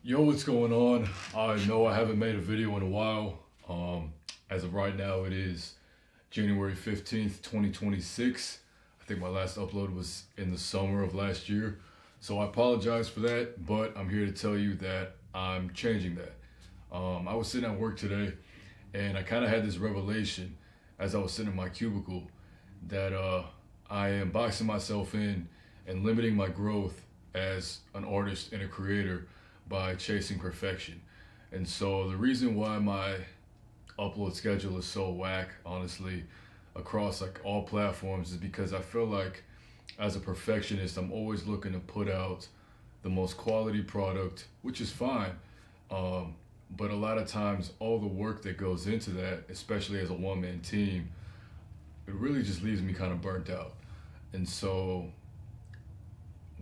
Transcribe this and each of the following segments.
Yo, what's going on? I know I haven't made a video in a while. As of right now, it is January 15th, 2026. I think my last upload was in the summer of last year. So I apologize for that, but I'm here to tell you that I'm changing that. I was sitting at work today and I kind of had this revelation as I was sitting in my cubicle that I am boxing myself in and limiting my growth as an artist and a creator by chasing perfection. And so the reason why my upload schedule is so whack, honestly, across like all platforms is because I feel like as a perfectionist, I'm always looking to put out the most quality product, which is fine. Um, but a lot of times, all the work that goes into that, especially as a one man team, it really just leaves me kind of burnt out. And so,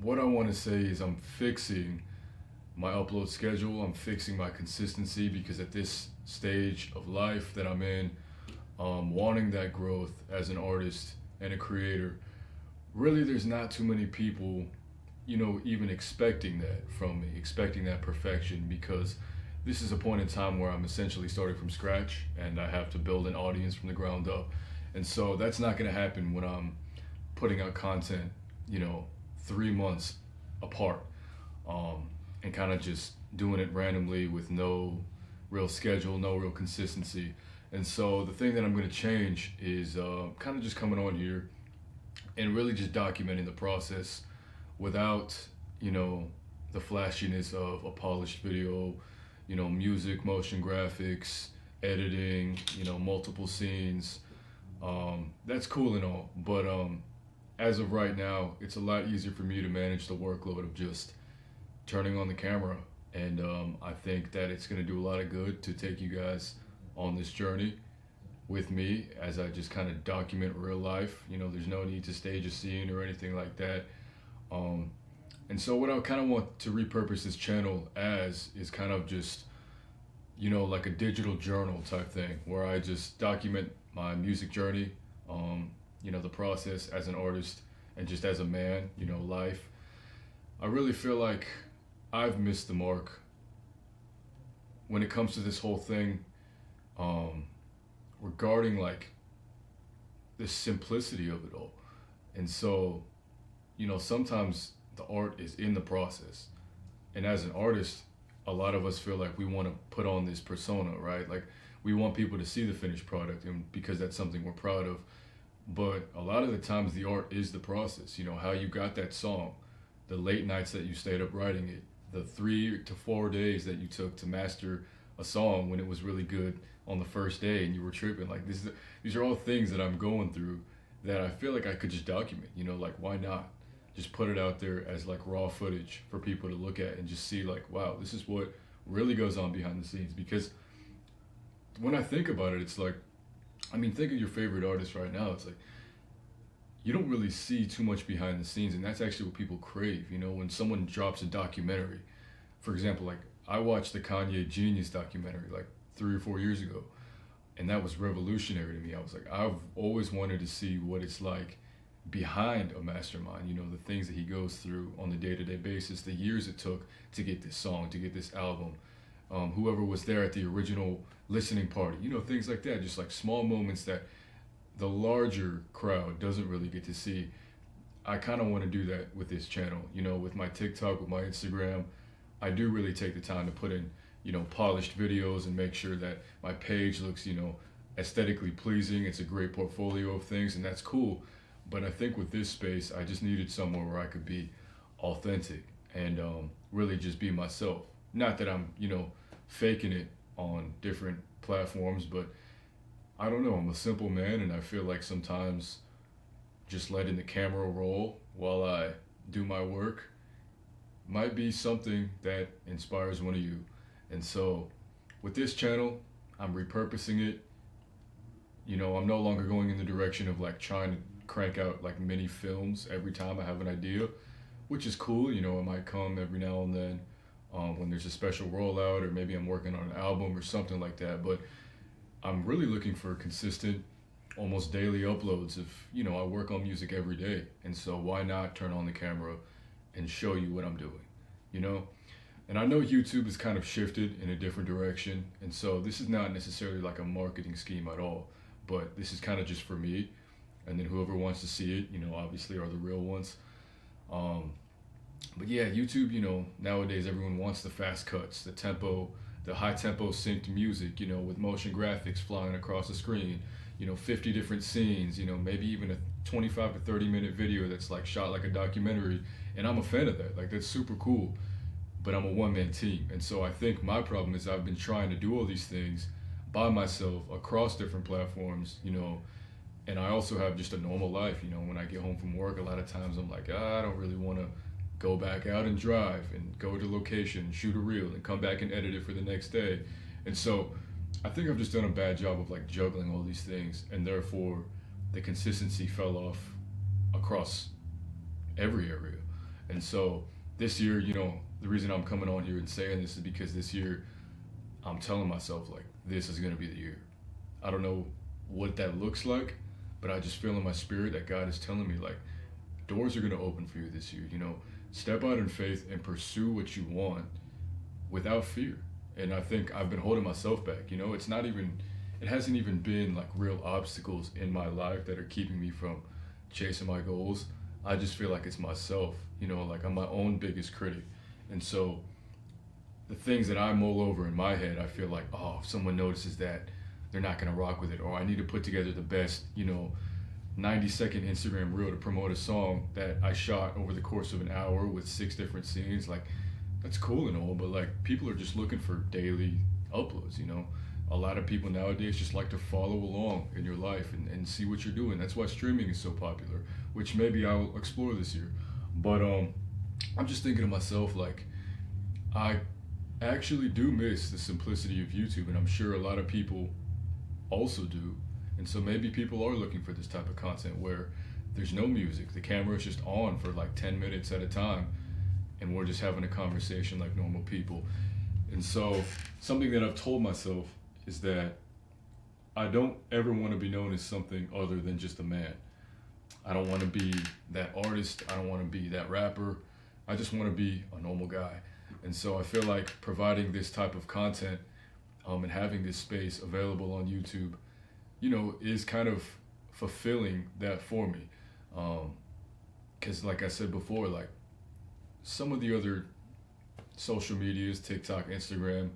what I want to say is, I'm fixing my upload schedule, I'm fixing my consistency because at this stage of life that I'm in, wanting that growth as an artist and a creator, really there's not too many people, even expecting that from me, expecting that perfection because this is a point in time where I'm essentially starting from scratch and I have to build an audience from the ground up. And so that's not going to happen when I'm putting out content, you know, 3 months apart, and kind of just doing it randomly with no real schedule, no real consistency. And so the thing that I'm going to change is kind of just coming on here and really just documenting the process without, you know, the flashiness of a polished video, music, motion graphics, editing, multiple scenes. That's cool and all, but as of right now, it's a lot easier for me to manage the workload of just turning on the camera. And I think that it's going to do a lot of good to take you guys on this journey with me as I just kind of document real life. There's no need to stage a scene or anything like that. Um, and so, what I kind of want to repurpose this channel as is kind of just, like a digital journal type thing where I just document my music journey, the process as an artist and just as a man, life. I really feel like I've missed the mark when it comes to this whole thing, um, regarding like the simplicity of it all. And so, sometimes the art is in the process. And as an artist, a lot of us feel like we want to put on this persona, right? Like we want people to see the finished product and because that's something we're proud of. But a lot of the times the art is the process, how you got that song, the late nights that you stayed up writing it, the 3 to 4 days that you took to master a song when it was really good on the first day and you were tripping. Like these are all things that I'm going through that I feel like I could just document, like why not? Just put it out there as like raw footage for people to look at and just see like, wow, this is what really goes on behind the scenes. Because when I think about it, it's like, think of your favorite artist right now. It's like you don't really see too much behind the scenes, and that's actually what people crave. When someone drops a documentary, for example, like I watched the Kanye Genius documentary like 3 or 4 years ago, and that was revolutionary to me. I was like, I've always wanted to see what it's like behind a mastermind. The things that he goes through on the day-to-day basis, the years it took to get this song, to get this album, whoever was there at the original listening party, things like that. Just like small moments that the larger crowd doesn't really get to see. I kind of want to do that with this channel, with my TikTok, with my Instagram. I do really take the time to put in, polished videos and make sure that my page looks, aesthetically pleasing. It's a great portfolio of things, and that's cool. But I think with this space, I just needed somewhere where I could be authentic and really just be myself. Not that I'm, faking it on different platforms, but I don't know. I'm a simple man, and I feel like sometimes just letting the camera roll while I do my work might be something that inspires one of you. And so, with this channel, I'm repurposing it. I'm no longer going in the direction of like trying to crank out like mini films every time I have an idea, which is cool. It might come every now and then when there's a special rollout, or maybe I'm working on an album or something like that. But I'm really looking for consistent, almost daily uploads of, I work on music every day. And so why not turn on the camera and show you what I'm doing, you know? And I know YouTube has kind of shifted in a different direction, and so this is not necessarily like a marketing scheme at all, but this is kind of just for me, and then whoever wants to see it, obviously are the real ones. Um, but yeah, YouTube, nowadays everyone wants the fast cuts, the tempo, the high tempo synced music, with motion graphics flying across the screen, 50 different scenes, maybe even a 25 to 30-minute video that's like shot like a documentary. And I'm a fan of that. Like, that's super cool. But I'm a one-man team. And so I think my problem is I've been trying to do all these things by myself across different platforms, and I also have just a normal life. When I get home from work, a lot of times I'm like, I don't really want to go back out and drive and go to location, shoot a reel, and come back and edit it for the next day. And so I think I've just done a bad job of like juggling all these things, and therefore the consistency fell off across every area. And so this year, the reason I'm coming on here and saying this is because this year I'm telling myself like this is gonna be the year. I don't know what that looks like, but I just feel in my spirit that God is telling me like doors are gonna open for you this year. Step out in faith and pursue what you want without fear. And I think I've been holding myself back. It hasn't even been like real obstacles in my life that are keeping me from chasing my goals. I just feel like it's myself, like I'm my own biggest critic. And so the things that I mull over in my head, I feel like, oh, if someone notices that, they're not gonna rock with it, or I need to put together the best, 90-second Instagram reel to promote a song that I shot over the course of an hour with 6 different scenes. Like, that's cool and all, but like people are just looking for daily uploads. A lot of people nowadays just like to follow along in your life and see what you're doing. That's why streaming is so popular, which maybe I'll explore this year. But I'm just thinking to myself, like, I actually do miss the simplicity of YouTube, and I'm sure a lot of people also do. And so maybe people are looking for this type of content where there's no music, the camera is just on for like 10 minutes at a time, and we're just having a conversation like normal people. And so something that I've told myself is that I don't ever want to be known as something other than just a man. I don't want to be that artist. I don't want to be that rapper. I just want to be a normal guy. And so I feel like providing this type of content and having this space available on YouTube, is kind of fulfilling that for me. Because like I said before, like some of the other social medias, TikTok, Instagram,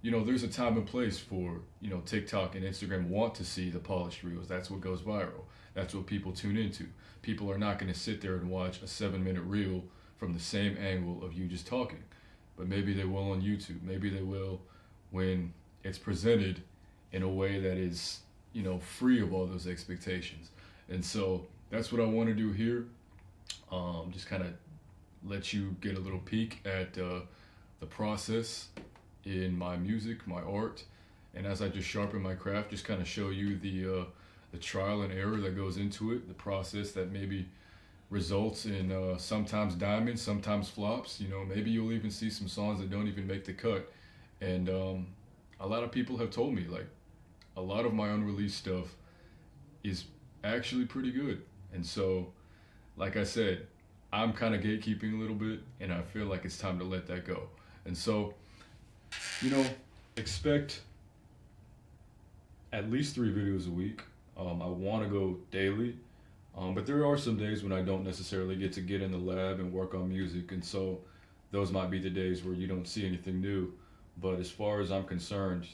there's a time and place for, TikTok and Instagram want to see the polished reels. That's what goes viral. That's what people tune into. People are not going to sit there and watch a 7-minute reel from the same angle of you just talking. But maybe they will on YouTube. Maybe they will when it's presented in a way that is, free of all those expectations. And so that's what I want to do here. Just kind of let you get a little peek at the process in my music, my art, and as I just sharpen my craft, just kind of show you the trial and error that goes into it, the process that maybe results in sometimes diamonds, sometimes flops. Maybe you'll even see some songs that don't even make the cut. And a lot of people have told me like a lot of my unreleased stuff is actually pretty good. And so, like I said, I'm kind of gatekeeping a little bit, and I feel like it's time to let that go. And so, expect at least 3 videos a week. I want to go daily, but there are some days when I don't necessarily get to get in the lab and work on music, and so those might be the days where you don't see anything new. But as far as I'm concerned,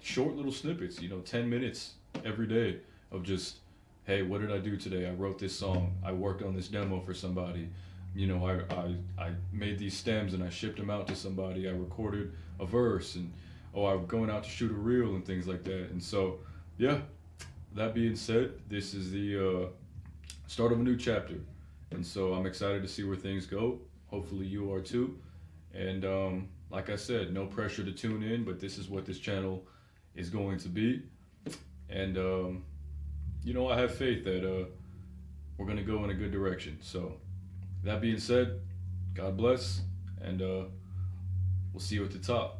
short little snippets, 10 minutes every day of just, hey, what did I do today? I wrote this song. I worked on this demo for somebody. I made these stems and I shipped them out to somebody. I recorded a verse, and I'm going out to shoot a reel and things like that. And so, yeah, that being said, this is the start of a new chapter. And so I'm excited to see where things go. Hopefully you are too. And like I said, no pressure to tune in, but this is what this channel is going to be. And, I have faith that we're going to go in a good direction. So that being said, God bless, and we'll see you at the top.